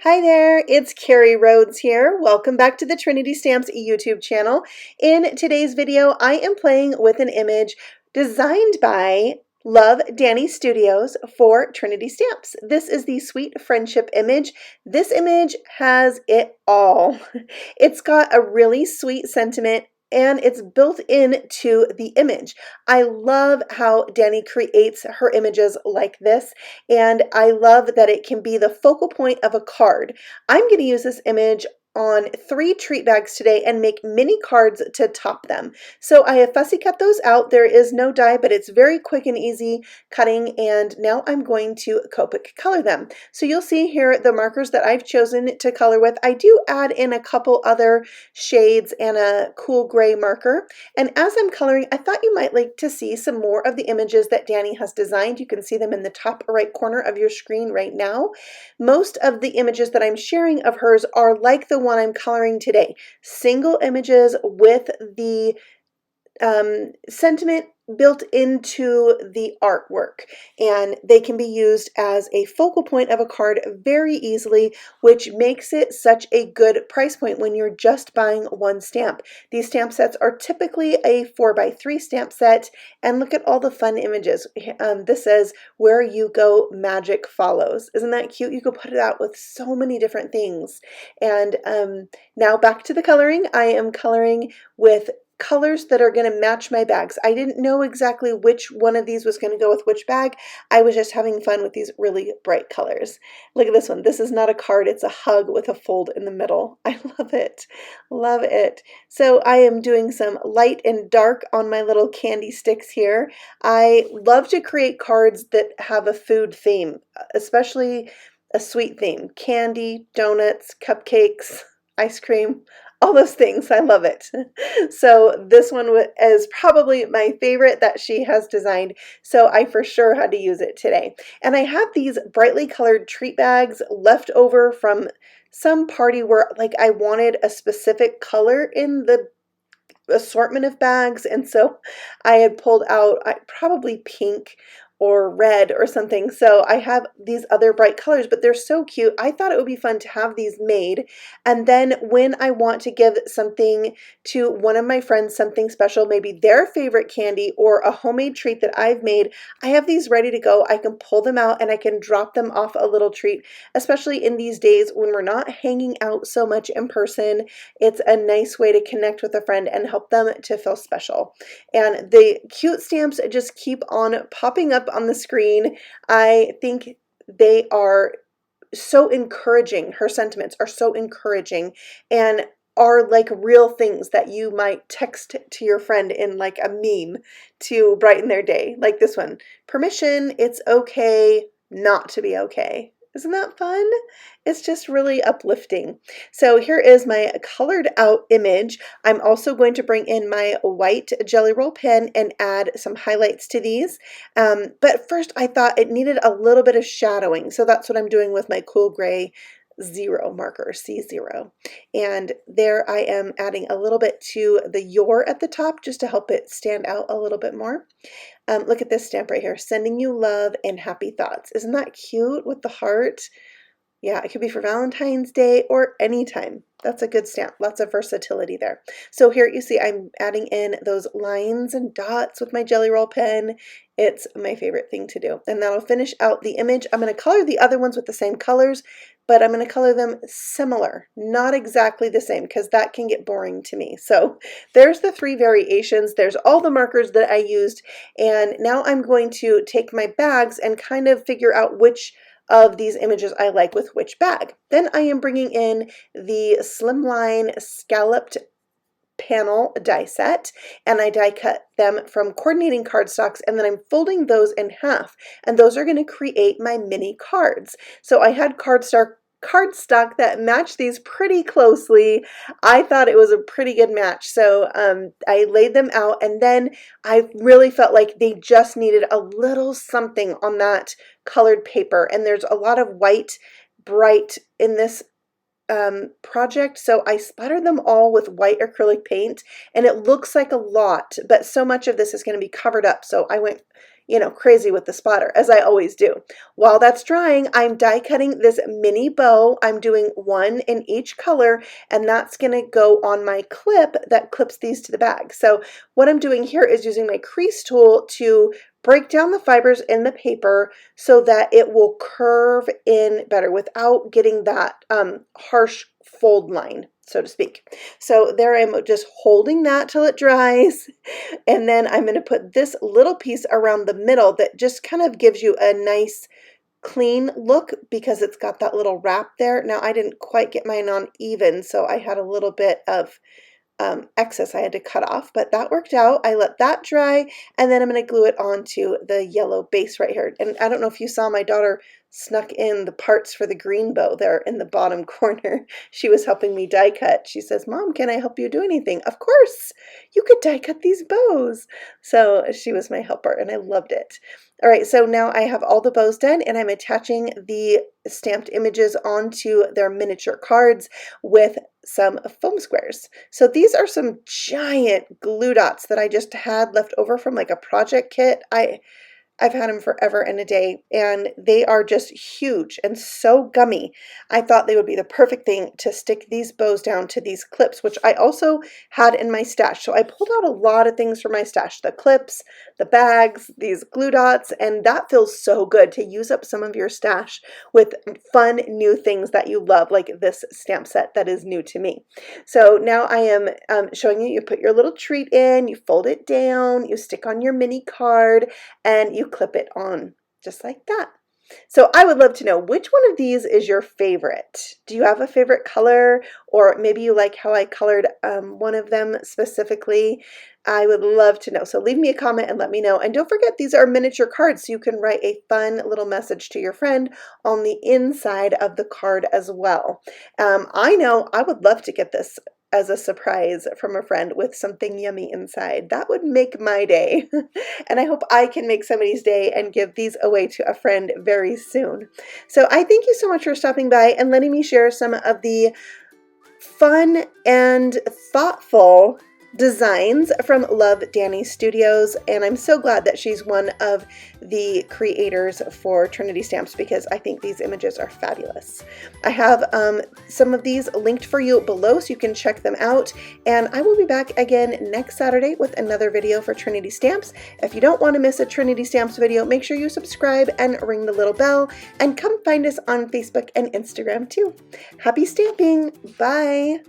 Hi there, it's Carrie Rhoades here. Welcome back to the Trinity Stamps YouTube channel. In today's video, I am playing with an image designed by Dani Studios for Trinity Stamps. This is the Sweet Friendship image. This image has it all. It's got a really sweet sentiment and it's built into the image. I love how Dani creates her images like this, and I love that it can be the focal point of a card. I'm going to use this image on 3 treat bags today and make mini cards to top them. So I have fussy cut those out. There is no die, but it's very quick and easy cutting, and now I'm going to Copic color them. So you'll see here the markers that I've chosen to color with. I do add in a couple other shades and a cool gray marker, and as I'm coloring, I thought you might like to see some more of the images that Dani has designed. You can see them in the top right corner of your screen right now. Most of the images that I'm sharing of hers are like the one I'm coloring today. Single images with the sentiment built into the artwork, and they can be used as a focal point of a card very easily, which makes it such a good price point when you're just buying one stamp. These stamp sets are typically a 4x3 stamp set, and look at all the fun images. This says, "Where you go, magic follows." Isn't that cute? You could put it out with so many different things. And now back to the coloring. I am coloring with colors that are going to match my bags. I didn't know exactly which one of these was going to go with which bag. I was just having fun with these really bright colors. Look at this one. This is not a card. It's a hug with a fold in the middle. I love it. Love it. So I am doing some light and dark on my little candy sticks here. I love to create cards that have a food theme, especially a sweet theme. Candy, donuts, cupcakes, ice cream, all those things. I love it. So this one is probably my favorite that she has designed, so I for sure had to use it today. And I have these brightly colored treat bags left over from some party where I wanted a specific color in the assortment of bags, and so I had pulled out probably pink or red or something. So I have these other bright colors, but they're so cute. I thought it would be fun to have these made, and then when I want to give something to one of my friends, something special, maybe their favorite candy or a homemade treat that I've made, I have these ready to go. I can pull them out and I can drop them off a little treat, especially in these days when we're not hanging out so much in person. It's a nice way to connect with a friend and help them to feel special. And the cute stamps just keep on popping up on the screen. I think they are so encouraging. Her sentiments are so encouraging and are like real things that you might text to your friend in like a meme to brighten their day. Like this one, "Permission, it's okay not to be okay." Isn't that fun? It's just really uplifting. So here is my colored out image. I'm also going to bring in my white Jelly Roll pen and add some highlights to these. But first I thought it needed a little bit of shadowing. So that's what I'm doing with my cool gray 0 marker, C0. And there I am adding a little bit to the "your" at the top just to help it stand out a little bit more. Look at this stamp right here, "Sending you love and happy thoughts." Isn't that cute with the heart? Yeah, it could be for Valentine's Day or anytime. That's a good stamp. Lots of versatility there. So here you see I'm adding in those lines and dots with my Jelly Roll pen. It's my favorite thing to do. And that'll finish out the image. I'm going to color the other ones with the same colors, but I'm going to color them similar, not exactly the same, because that can get boring to me. So there's the 3 variations. There's all the markers that I used. And now I'm going to take my bags and kind of figure out which of these images I like with which bag. Then I am bringing in the Slimline Scalloped Panel die set, and I die cut them from coordinating cardstocks, and then I'm folding those in half, and those are going to create my mini cards. So I had cardstock that matched these pretty closely. I thought it was a pretty good match, so I laid them out, and then I really felt like they just needed a little something on that colored paper, and there's a lot of white bright in this project, so I splattered them all with white acrylic paint, and it looks like a lot, but so much of this is going to be covered up, so I went you know, crazy with the spotter, as I always do. While that's drying, I'm die cutting this mini bow. I'm doing one in each color, and that's going to go on my clip that clips these to the bag. So what I'm doing here is using my crease tool to break down the fibers in the paper so that it will curve in better without getting that harsh fold line, so to speak. So there I'm just holding that till it dries, and then I'm going to put this little piece around the middle that just kind of gives you a nice clean look because it's got that little wrap there. Now I didn't quite get mine on even, so I had a little bit of excess I had to cut off, but that worked out. I let that dry, and then I'm going to glue it onto the yellow base right here. And I don't know if you saw, my daughter snuck in the parts for the green bow there in the bottom corner. She was helping me die cut. She says, "Mom, can I help you do anything?" Of course, you could die cut these bows. So she was my helper, and I loved it. All right, so now I have all the bows done, and I'm attaching the stamped images onto their miniature cards with some foam squares. So these are some giant glue dots that I just had left over from like a project kit. I've had them forever and a day, and they are just huge and so gummy. I thought they would be the perfect thing to stick these bows down to these clips, which I also had in my stash. So I pulled out a lot of things from my stash, the clips, the bags, these glue dots, and that feels so good to use up some of your stash with fun new things that you love, like this stamp set that is new to me. So now I am showing you, you put your little treat in, you fold it down, you stick on your mini card, and you clip it on just like that. So I would love to know, which one of these is your favorite? Do you have a favorite color, or maybe you like how I colored one of them specifically? I would love to know. So leave me a comment and let me know. And don't forget, these are miniature cards, so you can write a fun little message to your friend on the inside of the card as well. I know I would love to get this as a surprise from a friend with something yummy inside. That would make my day. And I hope I can make somebody's day and give these away to a friend very soon. So I thank you so much for stopping by and letting me share some of the fun and thoughtful designs from Love Dani Studios, and I'm so glad that she's one of the creators for Trinity Stamps because I think these images are fabulous. I have some of these linked for you below so you can check them out, and I will be back again next Saturday with another video for Trinity Stamps. If you don't want to miss a Trinity Stamps video, make sure you subscribe and ring the little bell, and come find us on Facebook and Instagram too. Happy stamping! Bye!